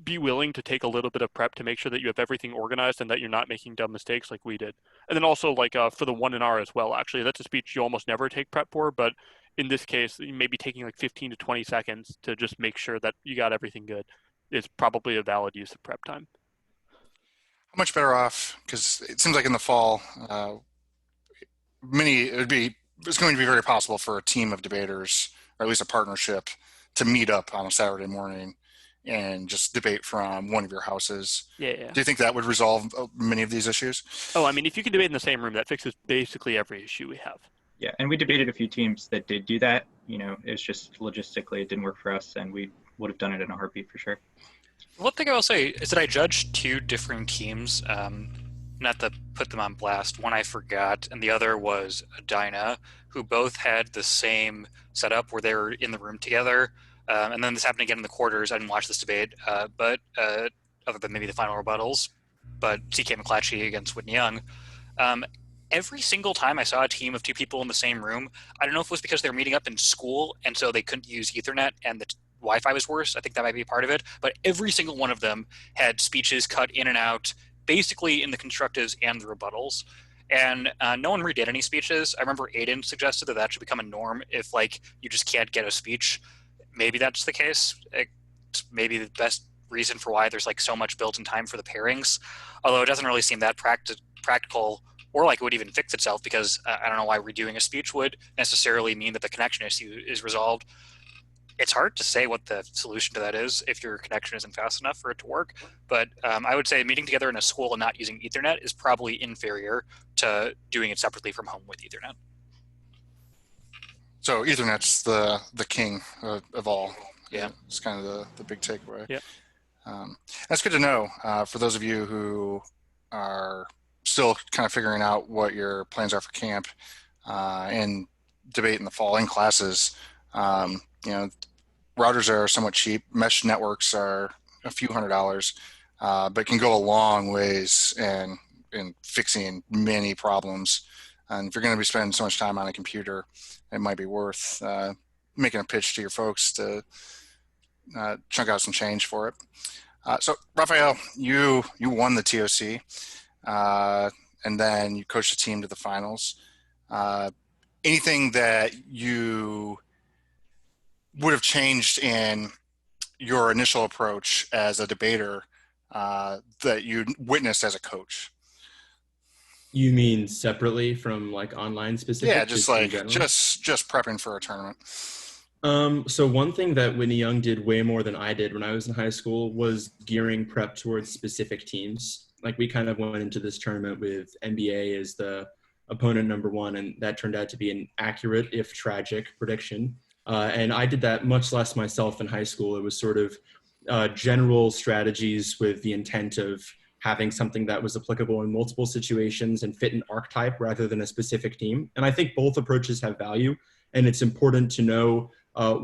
be willing to take a little bit of prep to make sure that you have everything organized and that you're not making dumb mistakes like we did. And then also like for the 1NR as well, actually, that's a speech you almost never take prep for, but in this case, you may be taking like 15 to 20 seconds to just make sure that you got everything good. Is probably a valid use of prep time. How much better off, because it seems like in the fall, it's going to be very possible for a team of debaters, or at least a partnership, to meet up on a Saturday morning and just debate from one of your houses. Yeah. Do you think that would resolve many of these issues? Oh, I mean, if you can debate in the same room, that fixes basically every issue we have. Yeah, and we debated a few teams that did do that. It's just logistically it didn't work for us, and we would have done it in a heartbeat for sure. One thing I will say is that I judged 2 different teams, not to put them on blast. One I forgot, and the other was Dinah, who both had the same setup where they were in the room together. And then this happened again in the quarters. I didn't watch this debate, but other than maybe the final rebuttals. But CK McClatchy against Whitney Young. Every single time I saw a team of 2 people in the same room, I don't know if it was because they were meeting up in school and so they couldn't use Ethernet and the Wi-Fi was worse. I think that might be part of it. But every single one of them had speeches cut in and out, basically in the constructives and the rebuttals. And no one redid any speeches. I remember Aiden suggested that should become a norm if like you just can't get a speech. Maybe that's the case. It's maybe the best reason for why there's like so much built-in time for the pairings. Although it doesn't really seem that practical or like it would even fix itself, because I don't know why redoing a speech would necessarily mean that the connection issue is resolved. It's hard to say what the solution to that is if your connection isn't fast enough for it to work. But I would say meeting together in a school and not using Ethernet is probably inferior to doing it separately from home with Ethernet. So Ethernet's the king of all. Yeah. It's kind of the big takeaway. Yeah. That's good to know for those of you who are still kind of figuring out what your plans are for camp and debate in the fall in classes. Routers are somewhat cheap. Mesh networks are a few $100s, but can go a long ways in fixing many problems. And if you're going to be spending so much time on a computer, it might be worth making a pitch to your folks to chunk out some change for it. So, Raphael, you won the TOC, and then you coached the team to the finals. Anything that you would have changed in your initial approach as a debater that you witnessed as a coach? You mean separately from like online specific? Yeah, just in like general? just prepping for a tournament. So one thing that Whitney Young did way more than I did when I was in high school was gearing prep towards specific teams. Like we kind of went into this tournament with NBA as the opponent number one, and that turned out to be an accurate, if tragic, prediction. And I did that much less myself in high school. It was sort of general strategies with the intent of having something that was applicable in multiple situations and fit an archetype rather than a specific team. And I think both approaches have value, and it's important to know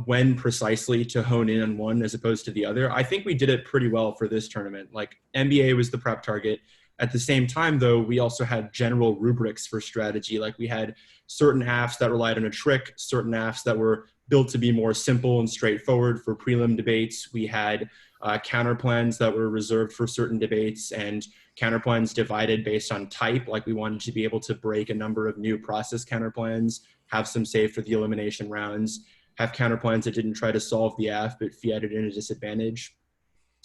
when precisely to hone in on one as opposed to the other. I think we did it pretty well for this tournament. Like NBA was the prep target. At the same time, though, we also had general rubrics for strategy. Like we had certain apps that relied on a trick, certain apps that were built to be more simple and straightforward for prelim debates. We had counterplans that were reserved for certain debates and counterplans divided based on type. Like we wanted to be able to break a number of new process counterplans, have some saved for the elimination rounds, have counterplans that didn't try to solve the F but fiated in a disadvantage.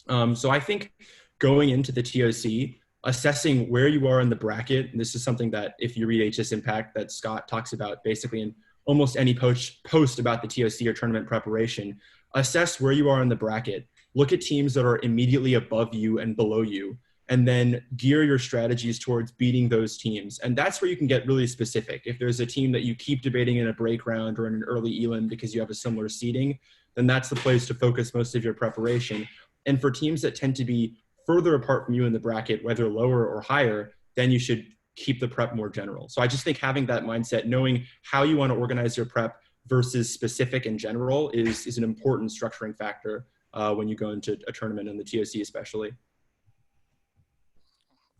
So I think going into the TOC, assessing where you are in the bracket, and this is something that if you read HS Impact that Scott talks about basically in almost any post about the TOC or tournament preparation, assess where you are in the bracket, look at teams that are immediately above you and below you, and then gear your strategies towards beating those teams. And that's where you can get really specific. If there's a team that you keep debating in a break round or in an early elim because you have a similar seeding, then that's the place to focus most of your preparation. And for teams that tend to be further apart from you in the bracket, whether lower or higher, then you should keep the prep more general. So I just think having that mindset, knowing how you want to organize your prep versus specific and general is an important structuring factor when you go into a tournament in the TOC especially.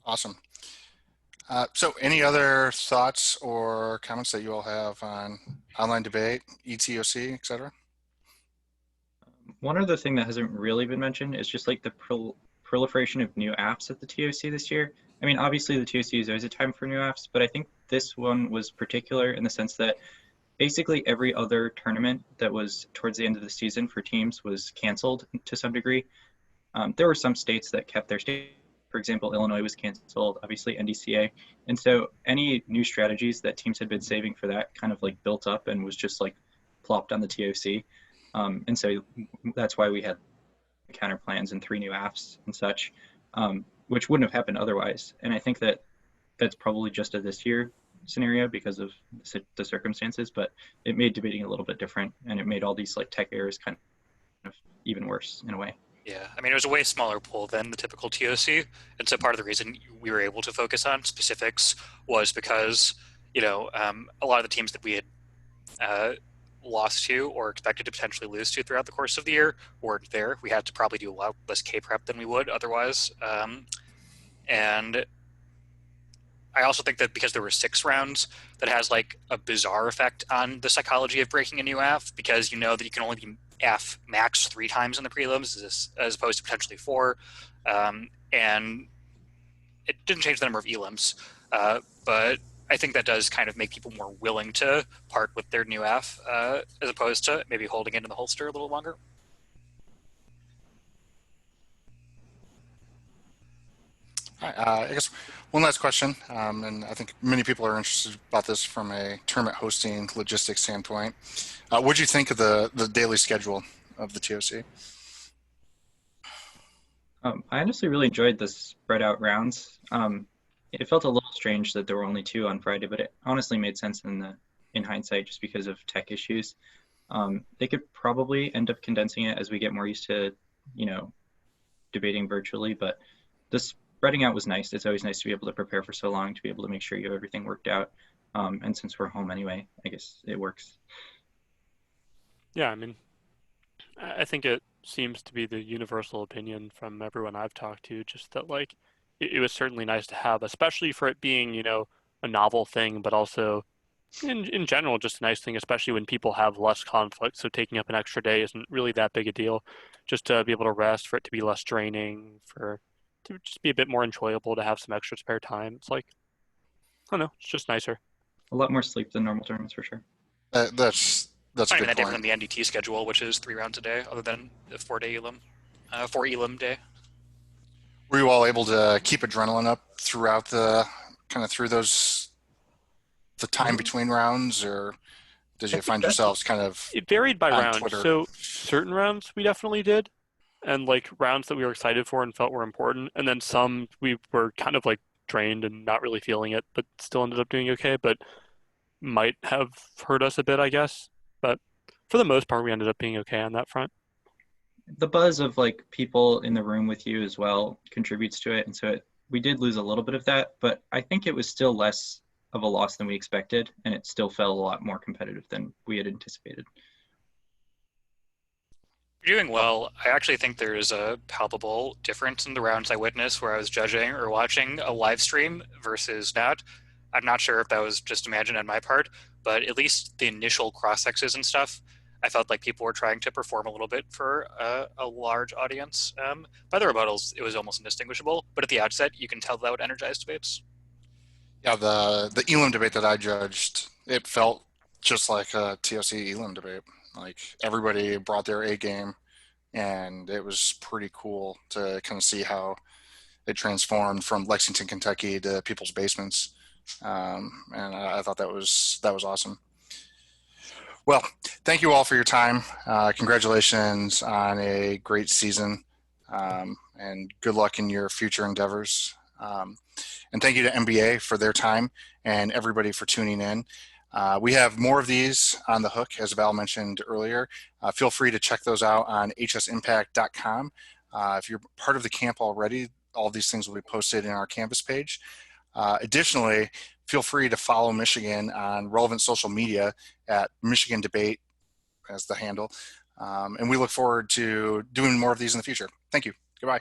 Awesome. So any other thoughts or comments that you all have on online debate, ETOC, et cetera? One other thing that hasn't really been mentioned is just like the proliferation of new apps at the TOC this year. I mean, obviously the TOC is always a time for new apps, but I think this one was particular in the sense that basically every other tournament that was towards the end of the season for teams was canceled to some degree. There were some states that kept their state. For example, Illinois was canceled, obviously NDCA. And so any new strategies that teams had been saving for that kind of like built up and was just like plopped on the TOC. And so that's why we had counter plans and 3 new apps and such, which wouldn't have happened otherwise. And I think that that's probably just a this year scenario because of the circumstances, but it made debating a little bit different, and it made all these like tech errors kind of even worse in a way. Yeah, I mean, it was a way smaller pool than the typical TOC, and so part of the reason we were able to focus on specifics was because, a lot of the teams that we had lost to or expected to potentially lose to throughout the course of the year weren't there. We had to probably do a lot less K-prep than we would otherwise, and I also think that because there were 6 rounds, that has like a bizarre effect on the psychology of breaking a new AF, because you know that you can only be AF max 3 times in the prelims as opposed to potentially 4. And it didn't change the number of elims, but I think that does kind of make people more willing to part with their new AF as opposed to maybe holding it in the holster a little longer. All right, I guess one last question, and I think many people are interested about this from a tournament hosting logistics standpoint. What do you think of the daily schedule of the TOC? I honestly really enjoyed the spread out rounds. It felt a little strange that there were only 2 on Friday, but it honestly made sense in in hindsight just because of tech issues. They could probably end up condensing it as we get more used to, debating virtually, but the spreading out was nice. It's always nice to be able to prepare for so long, to be able to make sure you have everything worked out. And since we're home anyway, I guess it works. Yeah, I mean, I think it seems to be the universal opinion from everyone I've talked to, just that like it was certainly nice to have, especially for it being, a novel thing, but also in general, just a nice thing, especially when people have less conflict. So taking up an extra day isn't really that big a deal. Just to be able to rest, for it to be less draining, to just be a bit more enjoyable, to have some extra spare time. It's like, I don't know, it's just nicer. A lot more sleep than normal tournaments for sure. That's a Not even good that different point. than the NDT schedule, which is 3 rounds a day, other than the 4 elim day. Were you all able to keep adrenaline up throughout the through the time between rounds, or did you find yourselves kind of It varied by on round. Twitter? So certain rounds we definitely did, and like rounds that we were excited for and felt were important, and then some we were kind of like drained and not really feeling it, but still ended up doing okay. But might have hurt us a bit, I guess. But for the most part, we ended up being okay on that front. The buzz of like people in the room with you as well contributes to it, and so we did lose a little bit of that, but I think it was still less of a loss than we expected, and it still felt a lot more competitive than we had anticipated. You're doing well. I actually think there is a palpable difference in the rounds I witnessed where I was judging or watching a live stream versus not. I'm not sure if that was just imagined on my part, but at least the initial cross-sexes and stuff, I felt like people were trying to perform a little bit for a large audience. By the rebuttals, it was almost indistinguishable, but at the outset, you can tell that would energize debates. Yeah, the Elam debate that I judged, it felt just like a TOC Elam debate. Like everybody brought their A game, and it was pretty cool to kind of see how it transformed from Lexington, Kentucky to people's basements. And I thought that was awesome. Well, thank you all for your time. Congratulations on a great season, and good luck in your future endeavors. And thank you to NBA for their time and everybody for tuning in. We have more of these on the hook, as Val mentioned earlier. Feel free to check those out on hsimpact.com. If you're part of the camp already, all these things will be posted in our campus page. Additionally, feel free to follow Michigan on relevant social media at Michigan Debate as the handle. And we look forward to doing more of these in the future. Thank you. Goodbye.